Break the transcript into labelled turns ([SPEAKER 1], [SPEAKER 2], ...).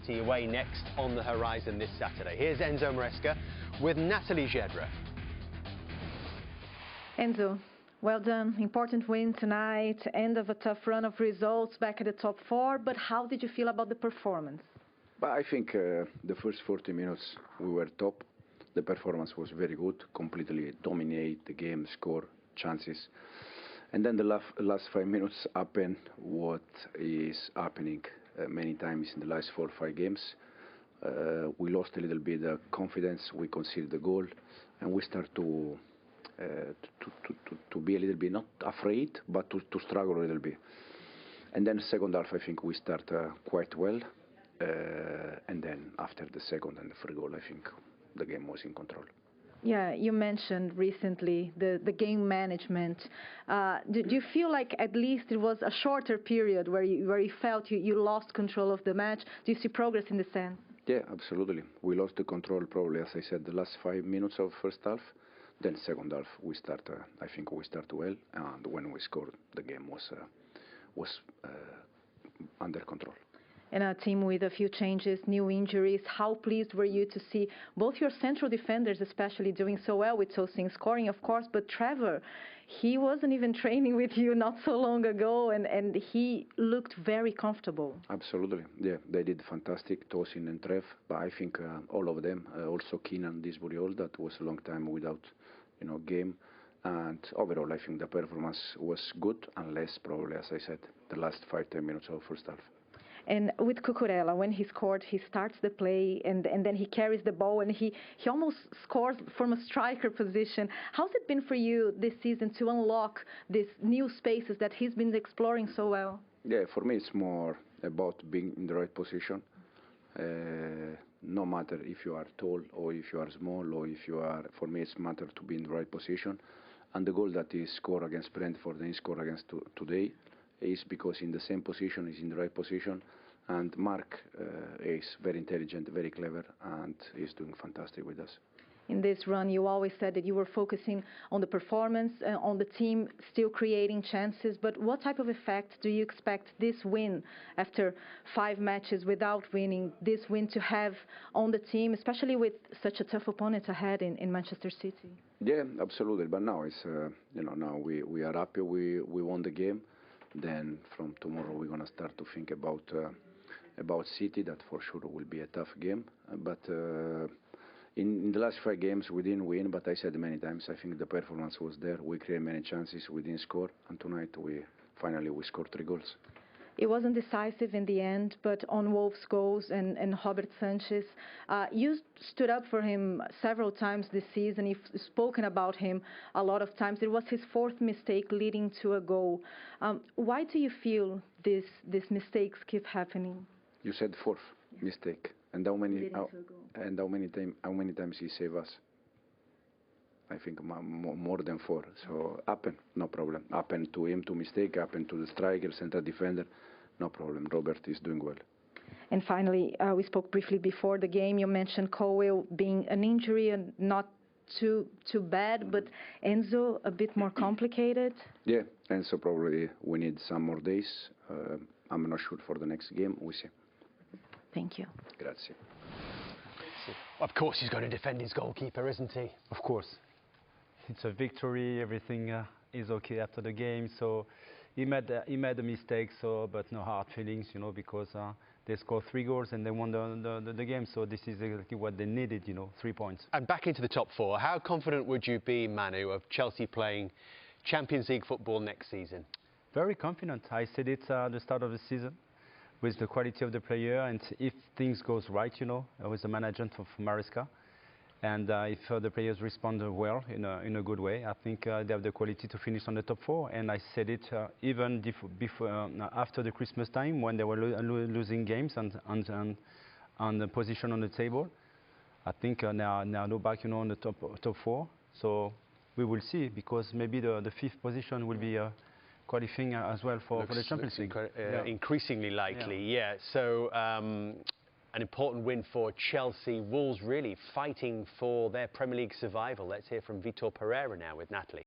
[SPEAKER 1] City away next on the horizon this Saturday. Here's Enzo Maresca with Natalie Gedra.
[SPEAKER 2] Enzo, well done. Important win tonight. End of a tough run of results back at the top four. But how did you feel about the performance?
[SPEAKER 3] But I think the first 40 minutes we were top. The performance was very good. Completely dominate the game, score, chances. And then the last 5 minutes happened what is happening many times in the last 4 or 5 games. We lost a little bit of confidence. We conceded the goal, and we start to be a little bit not afraid, but to struggle a little bit. And then second half, I think we start quite well. And then after the second and the third goal, I think the game was in control.
[SPEAKER 2] Yeah, you mentioned recently the game management. Do you feel like at least it was a shorter period where you felt you lost control of the match? Do you see progress in the sense?
[SPEAKER 3] Yeah, absolutely. We lost the control probably, as I said, the last 5 minutes of first half. Then second half we start. I think we start well, and when we scored, the game was under control.
[SPEAKER 2] And a team with a few changes, new injuries. How pleased were you to see both your central defenders especially doing so well with Tosin scoring, of course, but Trevor, he wasn't even training with you not so long ago, and he looked very comfortable.
[SPEAKER 3] Absolutely, yeah, they did fantastic, Tosin and Trev, but I think all of them, also Keenan, Disbury, that was a long time without, game. And overall, I think the performance was good, unless probably, as I said, the last 5-10 minutes of first half.
[SPEAKER 2] And with Cucurella, when he scored, he starts the play and then he carries the ball and he almost scores from a striker position. How's it been for you this season to unlock these new spaces that he's been exploring so well?
[SPEAKER 3] Yeah, for me it's more about being in the right position. No matter if you are tall or if you are small or if you are, for me it's matter to be in the right position. And the goal that he scored against Brentford and he scored against today is because in the same position, is in the right position. And Mark is very intelligent, very clever, and is doing fantastic with us.
[SPEAKER 2] In this run, you always said that you were focusing on the performance, on the team still creating chances. But what type of effect do you expect this win, after 5 matches without winning, this win to have on the team, especially with such a tough opponent ahead in Manchester City?
[SPEAKER 3] Yeah, absolutely. But now it's, now we are happy we won the game. Then from tomorrow we're gonna start to think about City. That for sure will be a tough game. But in the last 5 games we didn't win. But I said many times, I think the performance was there. We created many chances, we didn't score, and tonight we finally scored 3 goals.
[SPEAKER 2] It wasn't decisive in the end, but on Wolves' goals and Robert Sanchez, you stood up for him several times this season. You've spoken about him a lot of times. It was his 4th mistake leading to a goal. Why do you feel these mistakes keep happening?
[SPEAKER 3] You said 4th mistake, and how many times he saved us? I think more than 4. So happen, no problem. Happen to him, to mistake, happen to the striker, center defender, no problem. Robert is doing well.
[SPEAKER 2] And finally, we spoke briefly before the game. You mentioned Colwill being an injury and not too bad, but Enzo a bit more complicated.
[SPEAKER 3] Yeah, Enzo probably we need some more days. I'm not sure for the next game. We see.
[SPEAKER 2] Thank you.
[SPEAKER 3] Grazie.
[SPEAKER 1] Of course he's going to defend his goalkeeper, isn't he?
[SPEAKER 4] Of course. It's a victory. Everything is okay after the game. So he made a mistake. So, but no hard feelings, because they scored 3 goals and they won the game. So this is exactly what they needed, 3 points.
[SPEAKER 1] And back into the top 4. How confident would you be, Manu, of Chelsea playing Champions League football next season?
[SPEAKER 4] Very confident. I said it at the start of the season, with the quality of the player, and if things goes right, with the management of Maresca, and if the players respond well in a good way, I think they have the quality to finish on the top 4. And I said it even before, after the Christmas time, when they were losing games and on the position on the table. I think now they're back, on the top 4. So we will see, because maybe the 5th position will be qualifying as well for the Champions League.
[SPEAKER 1] Increasingly likely, yeah. So an important win for Chelsea. Wolves really fighting for their Premier League survival. Let's hear from Vitor Pereira now with Natalie.